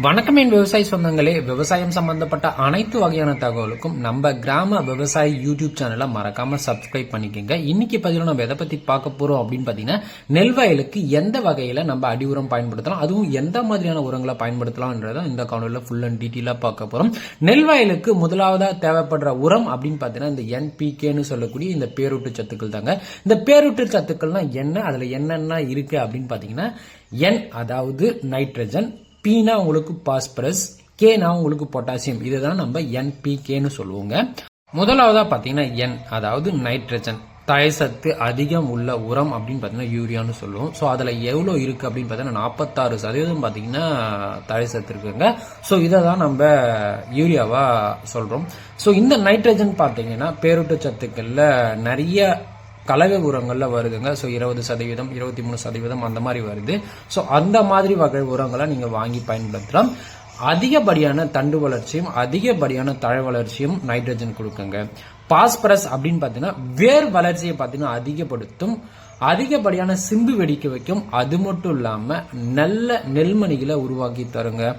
வணக்கம் என் விவசாய சொந்தங்களே. விவசாயம் சம்பந்தப்பட்ட அனைத்து வகையான தகவலுக்கும் நம்ம கிராம விவசாய யூடியூப் சேனலை மறக்காம சப்ஸ்கிரைப் பண்ணிக்கோங்க. இன்னைக்கு பதிவில் நம்ம எதை பத்தி பார்க்க போறோம் அப்படின்னு பாத்தீங்கன்னா, நெல் வயலுக்கு எந்த வகையில நம்ம அடி உரம் பயன்படுத்தலாம், அதுவும் எந்த மாதிரியான உரங்களை பயன்படுத்தலாம்ன்றத இந்த காணொலியில ஃபுல் அண்ட் டீட்டெயிலா பார்க்க போறோம். நெல் வயலுக்கு முதலாவதா தேவைப்படுற உரம் அப்படின்னு பாத்தீங்கன்னா இந்த NPKன்னு சொல்லக்கூடிய இந்த பேரூட்டு சத்துக்கள் தாங்க. இந்த பேரூட்டு சத்துக்கள்னா என்ன, அதுல என்னென்ன இருக்கு அப்படின்னு பாத்தீங்கன்னா, N அதாவது நைட்ரஜன், Pனா உங்களுக்கு பாஸ்பரஸ், Kனா உங்களுக்கு பொட்டாசியம். இதுதான் நம்ம NPKன்னு சொல்லுவோங்க. முதலாவதா பாத்தீங்கன்னா N அதாவது நைட்ரஜன், தழைச்சத்து அதிகம் உள்ள உரம் அப்படின்னு பாத்தீங்கன்னா யூரியான்னு சொல்லுவோம். ஸோ அதுல எவ்வளவு இருக்கு அப்படின்னு பாத்தீங்கன்னா 46% பாத்தீங்கன்னா தழைச்சத்து இருக்குங்க. ஸோ இதை தான் நம்ம யூரியாவா சொல்றோம். ஸோ இந்த நைட்ரஜன் பாத்தீங்கன்னா பேரூட்ட சத்துக்கள்ல நிறைய கலவை உரங்கள்ல வருதுங்க. ஸோ 20%, 23% அந்த மாதிரி வருது. ஸோ அந்த மாதிரி வகை உரங்களை நீங்க வாங்கி பயன்படுத்தலாம். அதிகப்படியான தண்டு வளர்ச்சியும் அதிகப்படியான தழை வளர்ச்சியும் நைட்ரஜன் கொடுக்குங்க. பாஸ்பரஸ் அப்படின்னு பாத்தீங்கன்னா வேர் வளர்ச்சியை பாத்தீங்கன்னா அதிகப்படுத்தும், அதிகப்படியான சிம்பு வெடிக்க வைக்கும். அது மட்டும் இல்லாம நல்ல நெல்மணிகளை உருவாக்கி தருங்க.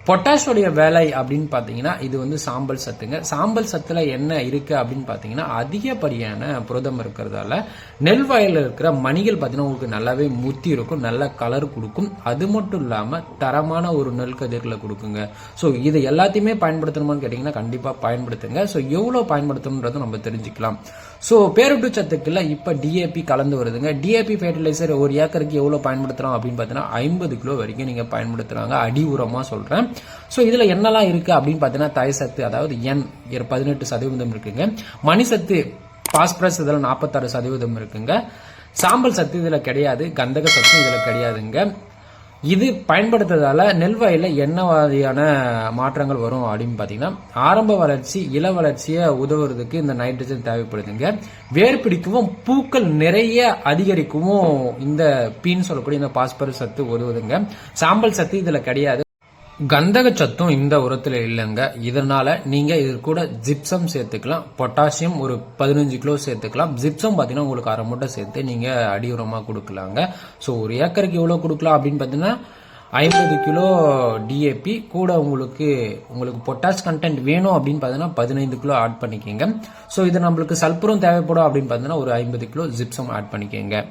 பொட்டாஷோடைய வேலை அப்படின்னு பாத்தீங்கன்னா இது வந்து சாம்பல் சத்துங்க. சாம்பல் சத்துல என்ன இருக்கு அப்படின்னு பாத்தீங்கன்னா அதிகப்படியான புரதம் இருக்கிறதால நெல் வயல்ல இருக்கிற மணிகள் பாத்தீங்கன்னா உங்களுக்கு நல்லாவே முத்தி இருக்கும், நல்ல கலர் கொடுக்கும். அது மட்டும் இல்லாம தரமான ஒரு நெல் கதிர்களை கொடுக்குங்க. ஸோ இது எல்லாத்தையுமே பயன்படுத்தணுமான்னு கேட்டீங்கன்னா கண்டிப்பா பயன்படுத்துங்க. ஸோ எவ்வளவு பயன்படுத்தணும்ன்றதை நம்ம தெரிஞ்சுக்கலாம். ஸோ பேரூட்டு சத்துக்குள்ள இப்ப DAP கலந்து வருதுங்க. DAP ஃபெர்டிலைசர் ஒரு ஏக்கருக்கு எவ்வளவு பயன்படுத்துறோம் அப்படின்னு பாத்தீங்கன்னா 50 கிலோ வரைக்கும் நீங்க பயன்படுத்துறாங்க. அடி உரமா சொல்றேன். ஸோ இதுல என்னெல்லாம் இருக்கு அப்படின்னு பாத்தீங்கன்னா தழைச்சத்து அதாவது N 18% இருக்குங்க. மணிசத்து பாஸ்பரஸ் இதுல 46% இருக்குங்க. சாம்பல் சத்து இதுல கிடையாது, கந்தக சத்து இதுல கிடையாதுங்க. இது பயன்படுத்துறதால நெல் வயல்ல என்ன மாதிரியான மாற்றங்கள் வரும் அப்படின்னு பாத்தீங்கன்னா, ஆரம்ப வளர்ச்சி இள வளர்ச்சியை உதவுறதுக்கு இந்த நைட்ரஜன் தேவைப்படுதுங்க. வேர் பிடிக்கவும் பூக்கள் நிறைய அதிகரிக்கவும் இந்த பீன்னு சொல்லக்கூடிய இந்த பாஸ்பரஸ் சத்து உதவுதுங்க. சாம்பல் சத்து இதுல கிடையாது, கந்தக சத்தும் இந்த உரத்துல இல்லைங்க. இதனால நீங்க இது கூட ஜிப்சம் சேர்த்துக்கலாம். பொட்டாசியம் ஒரு 15 கிலோ சேர்த்துக்கலாம். ஜிப்சம் பாத்தீங்கன்னா உங்களுக்கு அரை மூட்டை சேர்த்து நீங்க அடி உரமா கொடுக்கலாங்க. ஸோ ஒரு ஏக்கருக்கு எவ்வளவு கொடுக்கலாம் அப்படின்னு பாத்தீங்கன்னா 50 கிலோ DAP கூட உங்களுக்கு பொட்டாஷ் கண்டென்ட் வேணும் அப்படின்னு பாத்தீங்கன்னா 15 கிலோ ஆட் பண்ணிக்கோங்க. ஸோ இது நம்மளுக்கு சல்பரும் தேவைப்படும் அப்படின்னு பாத்தீங்கன்னா ஒரு 50 கிலோ ஜிப்சம் ஆட் பண்ணிக்கோங்க.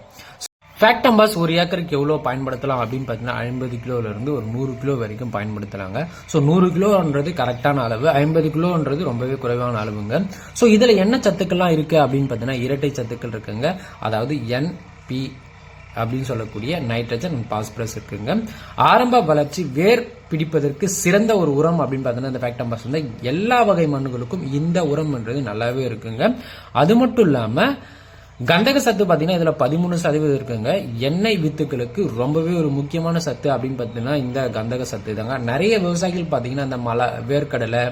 ஃபேக்டம்பாஸ் ஒரு ஏக்கருக்கு எவ்வளவு பயன்படுத்தலாம் அப்படின்னு பாத்தீங்கன்னா 50 கிலோல இருந்து ஒரு 100 கிலோ வரைக்கும் பயன்படுத்தலாங்க. ஸோ 100 கிலோன்றது கரெக்டான அளவு, 50 கிலோன்றது ரொம்பவே குறைவான அளவுங்க. ஸோ இதுல என்ன சத்துக்கள்லாம் இருக்கு அப்படின்னு பாத்தீங்கன்னா இரட்டை சத்துக்கள் இருக்குங்க. அதாவது NP அப்படின்னு சொல்லக்கூடிய நைட்ரஜன் பாஸ்பரஸ் இருக்குங்க. ஆரம்ப வளர்ச்சி வேர் பிடிப்பதற்கு சிறந்த ஒரு உரம் அப்படின்னு பாத்தீங்கன்னா இந்த ஃபேக்டம்பாஸ் வந்து எல்லா வகை மண்ணுகளுக்கும் இந்த உரம்ன்றது நல்லாவே இருக்குங்க. அது மட்டும் இல்லாம கந்தக சத்து பாத்தீங்கன்னா இதுல 13% இருக்குங்க. எண்ணெய் வித்துக்களுக்கு ரொம்பவே ஒரு முக்கியமான சத்து அப்படின்னு பாத்தீங்கன்னா இந்த கந்தக சத்து தாங்க. நிறைய விவசாயிகள் பாத்தீங்கன்னா இந்த மலை வேர்க்கடலை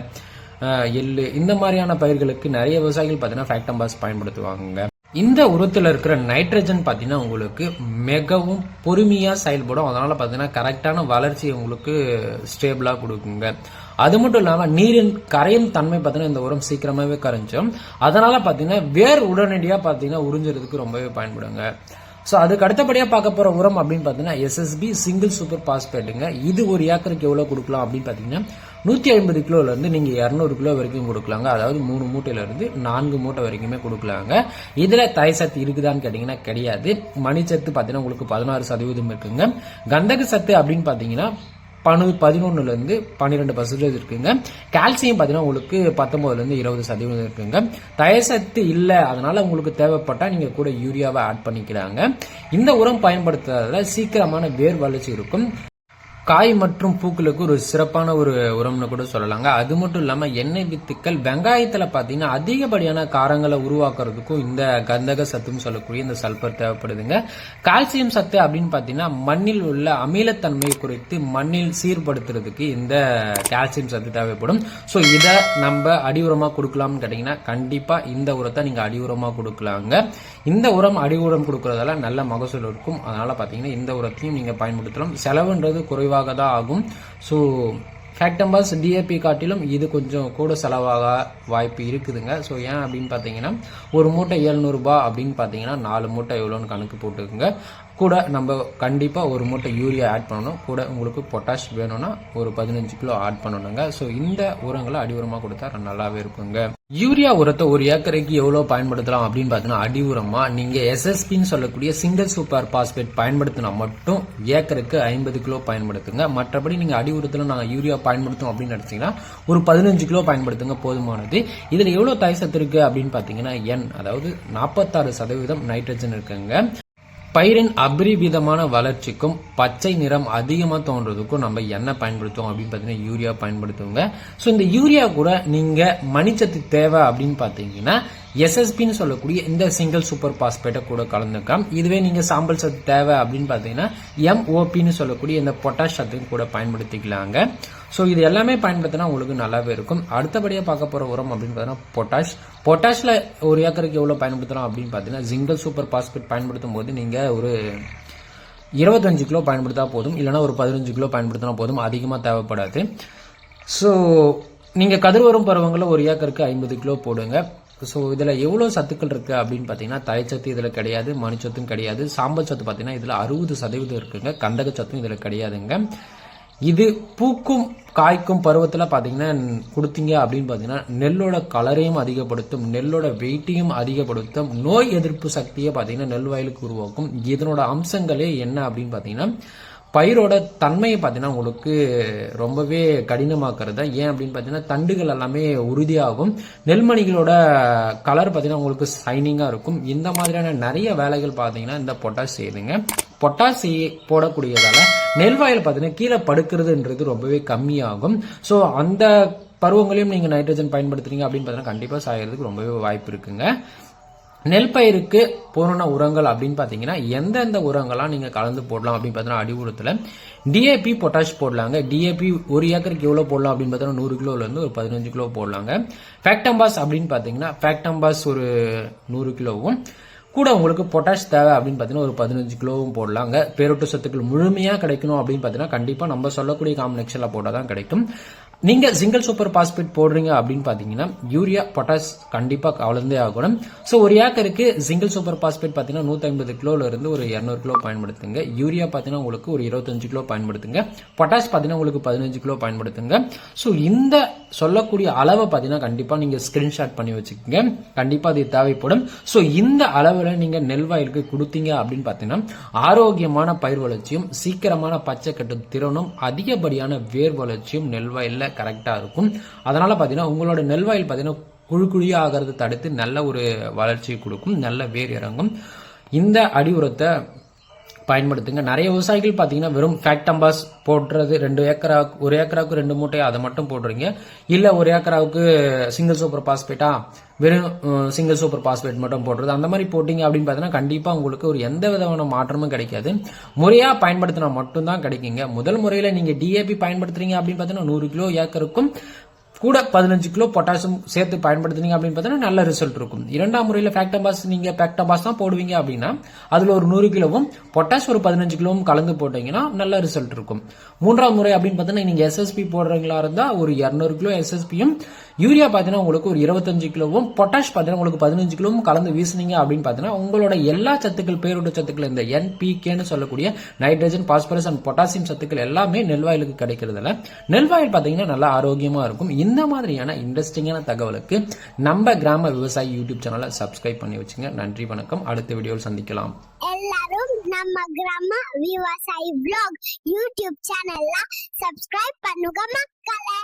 எள்ளு இந்த மாதிரியான பயிர்களுக்கு நிறைய விவசாயிகள் பாத்தீங்கன்னா ஃபேக்டம்பாஸ் பயன்படுத்துவாங்க. இந்த உரத்துல இருக்கிற நைட்ரஜன் பாத்தீங்கன்னா உங்களுக்கு மிகவும் பொறுமையா செயல்படும். அதனால பாத்தீங்கன்னா கரெக்டான வளர்ச்சி உங்களுக்கு ஸ்டேபிளா கொடுக்குங்க. அது மட்டும் இல்லாம நீரின் கரையும் தன்மை பாத்தீங்கன்னா இந்த உரம் சீக்கிரமாவே கரைஞ்சிடும். அதனால பாத்தீங்கன்னா வேர் உடனடியா பாத்தீங்கன்னா உறிஞ்சுறதுக்கு ரொம்பவே பயன்படுங்க. ஸோ அதுக்கு அடுத்தபடியா பார்க்க போற உரம் அப்படின்னு பாத்தீங்கன்னா SSB சிங்கிள் சூப்பர் பாஸ்பேட்டுங்க. இது ஒரு ஏக்கருக்கு எவ்வளவு கொடுக்கலாம் அப்படின்னு பாத்தீங்கன்னா 150 கிலோல இருந்து நீங்க 200 கிலோ வரைக்கும் கொடுக்கலாங்க. அதாவது 3 மூட்டையில இருந்து 4 மூட்டை வரைக்குமே கொடுக்கலாங்க. இதுல தழைச்சத்து இருக்குதான்னு கேட்டீங்கன்னா கிடையாது. மணிச்சத்து பாத்தீங்கன்னா உங்களுக்கு 16% இருக்குங்க. கந்தக சத்து அப்படின்னு பாத்தீங்கன்னா 11ல இருந்து 12% இருக்குங்க. கால்சியம் பாத்தீங்கன்னா உங்களுக்கு 19ல இருந்து 20% இருக்குங்க. தழைச்சத்து இல்ல, அதனால உங்களுக்கு தேவைப்பட்டா நீங்க கூட யூரியாவை ஆட் பண்ணிக்கிறாங்க. இந்த உரம் பயன்படுத்துறதுல சீக்கிரமான வேர் வளர்ச்சி இருக்கும். காய் மற்றும் பூக்களுக்கு ஒரு சிறப்பான ஒரு உரம்னு கூட சொல்லலாங்க. அது மட்டும் இல்லாம எண்ணெய் வித்துக்கள் வெங்காயத்துல பாத்தீங்கன்னா அதிகப்படியான காரங்களை உருவாக்குறதுக்கும் இந்த கந்தக சத்துன்னு சொல்லக்கூடிய இந்த சல்பர் தேவைப்படுதுங்க. கால்சியம் சத்து அப்படின்னு பாத்தீங்கன்னா மண்ணில் உள்ள அமிலத்தன்மையை குறைத்து மண்ணில் சீர்படுத்துறதுக்கு இந்த கால்சியம் சத்து தேவைப்படும். ஸோ இதை நம்ம அடி உரமா கொடுக்கலாம்னு கேட்டீங்கன்னா கண்டிப்பா இந்த உரத்தை நீங்க அடி உரமா கொடுக்கலாங்க. இந்த உரம் அடி உரம் கொடுக்கறதால நல்ல மகசூல் இருக்கும். அதனால பாத்தீங்கன்னா இந்த உரத்தையும் நீங்க பயன்படுத்தலாம். செலவுன்றது குறைவாக தான் ஆகும். ஸோ ஃபேக்டம்பாஸ் DAP காட்டிலும் இது கொஞ்சம் கூட செலவாக வாய்ப்பு இருக்குதுங்க. ஸோ ஏன் அப்படின்னு பார்த்தீங்கன்னா ஒரு மூட்டை 700 ரூபாய் அப்படின்னு பார்த்தீங்கன்னா 4 மூட்டை எவ்வளோன்னு கணக்கு போட்டுக்குங்க. கூட நம்ம கண்டிப்பாக ஒரு மூட்டை யூரியா ஆட் பண்ணணும். கூட உங்களுக்கு பொட்டாஷ் வேணும்னா ஒரு 15 கிலோ ஆட் பண்ணணுங்க. ஸோ இந்த உரங்களை அடி உரமாக கொடுத்தா நல்லாவே இருக்குங்க. யூரியா உரத்தை ஒரு ஏக்கருக்கு எவ்வளவு பயன்படுத்தலாம் அப்படின்னு பார்த்தீங்கன்னா, அடி உரமா நீங்க எஸ்எஸ்பின்னு சொல்லக்கூடிய சிங்கிள் சூப்பர் பாஸ்பேட் பயன்படுத்தினா மட்டும் ஏக்கருக்கு 50 கிலோ பயன்படுத்துங்க. மற்றபடி நீங்க அடி உரத்துல நாங்கள் யூரியா பயன்படுத்தோம் அப்படின்னு நினைச்சீங்கன்னா ஒரு 15 கிலோ பயன்படுத்துங்க, போதுமானது. இதுல எவ்வளவு தாய் சத்து இருக்கு அப்படின்னு பாத்தீங்கன்னா, அதாவது 46% நைட்ரஜன் இருக்குங்க. பயிரின் அபரிவிதமான வளர்ச்சிக்கும் பச்சை நிறம் அதிகமாக தோன்றதுக்கும் நம்ம என்ன பயன்படுத்துவோம் அப்படின்னு பார்த்தீங்கன்னா யூரியா பயன்படுத்துவோங்க. ஸோ இந்த யூரியா கூட நீங்கள் மணிச்சத்து தேவை அப்படின்னு பார்த்தீங்கன்னா எஸ்எஸ்பின்னு சொல்லக்கூடிய இந்த சிங்கிள் சூப்பர் பாஸ்பேட்டை கூட கலந்துக்கலாம். இதுவே நீங்கள் சாம்பல் சத்து தேவை அப்படின்னு பார்த்தீங்கன்னா எம்ஓபின்னு சொல்லக்கூடிய இந்த பொட்டாஷ் சத்துக்கு கூட பயன்படுத்திக்கலாங்க. ஸோ இது எல்லாமே பயன்படுத்தினா உங்களுக்கு நல்லாவே இருக்கும். அடுத்தபடியாக பார்க்க போகிற உரம் அப்படின்னு பார்த்தீங்கன்னா பொட்டாஷில் ஒரு ஏக்கருக்கு எவ்வளோ பயன்படுத்தலாம் அப்படின்னு பார்த்தீங்கன்னா சிங்கிள் சூப்பர் பாஸ்பேட் பயன்படுத்தும் போது நீங்கள் ஒரு 25 கிலோ பயன்படுத்தா போதும், இல்லைனா ஒரு 15 கிலோ பயன்படுத்தினா போதும், அதிகமாக தேவைப்படாது. ஸோ நீங்கள் கதிர்வரும் பருவங்களில் ஒரு ஏக்கருக்கு 50 கிலோ போடுங்க. ஸோ இதில் எவ்வளோ சத்துக்கள் இருக்குது அப்படின்னு பார்த்தீங்கன்னா தழைச்சத்து இதில் கிடையாது, மணிச்சத்தும் கிடையாது. சாம்பல் சத்து பார்த்தீங்கன்னா இதில் 60% இருக்குங்க. கந்தக சத்தும் இதில் கிடையாதுங்க. இது பூக்கும் காய்க்கும் பருவத்தில் பார்த்தீங்கன்னா கொடுத்தீங்க அப்படின்னு பார்த்தீங்கன்னா நெல்லோட கலரையும் அதிகப்படுத்தும், நெல்லோட வெயிட்டையும் அதிகப்படுத்தும், நோய் எதிர்ப்பு சக்தியை பார்த்தீங்கன்னா நெல் வயலுக்கு உருவாக்கும். இதனோட அம்சங்களே என்ன அப்படின்னு பார்த்தீங்கன்னா பயிரோட தன்மையை பார்த்தீங்கன்னா உங்களுக்கு ரொம்பவே கடினமாக்குறது. ஏன் அப்படின்னு பார்த்தீங்கன்னா தண்டுகள் எல்லாமே உறுதியாகும், நெல்மணிகளோட கலர் பார்த்தீங்கன்னா உங்களுக்கு ஷைனிங்காக இருக்கும். இந்த மாதிரியான நிறைய வேலைகள் பார்த்தீங்கன்னா இந்த பொட்டாஷ் செய்யுதுங்க. பொட்டாஷ் போடக்கூடியதால நெல்வாயில் பார்த்தீங்கன்னா கீழே படுக்கிறதுன்றது ரொம்பவே கம்மியாகும். ஸோ அந்த பருவங்களையும் நீங்கள் நைட்ரஜன் பயன்படுத்துறீங்க அப்படின்னு பார்த்தீங்கன்னா கண்டிப்பாக சாயறதுக்கு ரொம்பவே வாய்ப்பு இருக்குங்க. நெல் பயிருக்கு பூரண உரங்கள் அப்படின்னு பார்த்தீங்கன்னா எந்தெந்த உரங்கள்லாம் நீங்கள் கலந்து போடலாம் அப்படின்னு பார்த்தீங்கன்னா அடி உரத்தில் டிஏபி பொட்டாஷ் போடலாங்க. டிஏபி ஒரு ஏக்கருக்கு எவ்வளோ போடலாம் அப்படின்னு பார்த்தீங்கன்னா 100 கிலோலேருந்து ஒரு 15 கிலோ போடலாங்க. ஃபேக்டம்பாஸ் அப்படின்னு பார்த்தீங்கன்னா ஃபேக்டம்பாஸ் ஒரு 100 கிலோவும் கூட உங்களுக்கு பொட்டாஷ் தேவை அப்படின்னு பார்த்தீங்கன்னா ஒரு 15 கிலோவும் போடலாங்க. பேரூட்ட சத்துக்கள் முழுமையாக கிடைக்கணும் அப்படின்னு பார்த்தீங்கன்னா கண்டிப்பாக நம்ம சொல்லக்கூடிய காம்பினேஷனில் போட்டால் தான் கிடைக்கும். நீங்க சிங்கிள் சூப்பர் பாஸ்பேட் போடுறீங்க அப்படின்னு பாத்தீங்கன்னா யூரியா பொட்டாஷ் கண்டிப்பா கலந்தே ஆகணும். ஸோ ஒரு ஏக்கருக்கு சிங்கிள் சூப்பர் பாஸ்பேட் பாத்தீங்கன்னா 150 கிலோல இருந்து ஒரு 200 கிலோ பயன்படுத்துங்க. யூரியா பாத்தீங்கன்னா உங்களுக்கு ஒரு 25 கிலோ பயன்படுத்துங்க. பொட்டாஷ் பாத்தீங்கன்னா உங்களுக்கு 15 கிலோ பயன்படுத்துங்க. ஸோ இந்த சொல்லக்கூடிய அளவை பாத்தீங்கன்னா கண்டிப்பா நீங்க ஸ்கிரீன்ஷாட் பண்ணி வச்சுக்கோங்க, கண்டிப்பா அது தேவைப்படும். ஸோ இந்த அளவுல நீங்க நெல் வயலுக்கு கொடுத்தீங்க அப்படின்னு பாத்தீங்கன்னா ஆரோக்கியமான பயிர் வளர்ச்சியும் சீக்கிரமான பச்சை கட்டும் திறனும் அதிகப்படியான வேர் வளர்ச்சியும் நெல் வயல்ல கரெக்டா இருக்கும். அதனால பாத்தீங்கன்னா உங்களோட நெல் வயல் பாத்தீங்கன்னா குழு குழியா ஆகிறது தடுத்து நல்ல ஒரு வளர்ச்சியை கொடுக்கும், நல்ல வேர் இறங்கும். இந்த அடி உரத்தை பயன்படுத்துங்க. நிறைய விவசாயிகள் பாத்தீங்கன்னா வெறும் ஃபேக்டம்பாஸ் போடுறது 2 ஏக்கராவுக்கு 1 ஏக்கராவுக்கு 2 மூட்டை அதை மட்டும் போடுறீங்க, இல்ல 1 ஏக்கராவுக்கு சிங்கிள் சூப்பர் பாஸ்பேட்டா வெறும் சிங்கிள் சூப்பர் பாஸ்பேட் மட்டும் போடுறது, அந்த மாதிரி போட்டீங்க அப்படின்னு பார்த்தீங்கன்னா கண்டிப்பா உங்களுக்கு ஒரு எந்த விதமான மாற்றமும் கிடைக்காது. முறையா பயன்படுத்தினா மட்டும்தான் கிடைக்குங்க. முதல் முறையில நீங்க டிஏபி பயன்படுத்துறீங்க அப்படின்னு பார்த்தீங்கன்னா 100 கிலோ ஏக்கருக்கும் கூட 15 கிலோ பொட்டாசியம் சேர்த்து பயன்படுத்துனீங்க அப்படின்னு பார்த்தீங்கன்னா நல்ல ரிசல்ட் இருக்கும். இரண்டாம் முறையில் ஃபேக்டம்பாஸ் நீங்க ஃபேக்டம்பாஸ் தான் போடுவீங்க அப்படின்னா அதுல ஒரு 100 கிலோவும் பொட்டாஷ் ஒரு 15 கிலோவும் கலந்து போட்டீங்கன்னா நல்ல ரிசல்ட் இருக்கும். மூன்றாம் முறை அப்படின்னு பார்த்தீங்கன்னா நீங்க எஸ்எஸ்பி போடுறீங்களா இருந்தா ஒரு 200 கிலோ எஸ்எஸ்பியும் யூரியா பார்த்தீங்கன்னா உங்களுக்கு ஒரு 25 கிலோவும் பொட்டாஷ் பார்த்தீங்கன்னா உங்களுக்கு 15 கிலோவும் கலந்து வீசுனீங்க அப்படின்னு பார்த்தீங்கன்னா உங்களோட எல்லா சத்துக்கள் பேரூட்ட சத்துக்கள் இந்த என்பிகேன்னு சொல்லக்கூடிய நைட்ரஜன் பாஸ்பரஸ் அண்ட் பொட்டாசியம் சத்துக்கள் எல்லாமே நெல்வாயிலுக்கு கிடைக்கிறதுல நெல்வாயில் பார்த்தீங்கன்னா நல்லா ஆரோக்கியமா இருக்கும். இந்த மாதிரியான இன்ட்ரெஸ்டிங்கான தகவலுக்கு நம்ம கிராம விவசாயி யூடியூப் சேனலை சப்ஸ்கிரைப் பண்ணி வச்சுங்க. நன்றி, வணக்கம். அடுத்த வீடியோவில் சந்திக்கலாம். எல்லாரும் நம்ம கிராம விவசாயி vlog யூடியூப் சேனல்ல சப்ஸ்கிரைப் பண்ணுங்க மக்களே.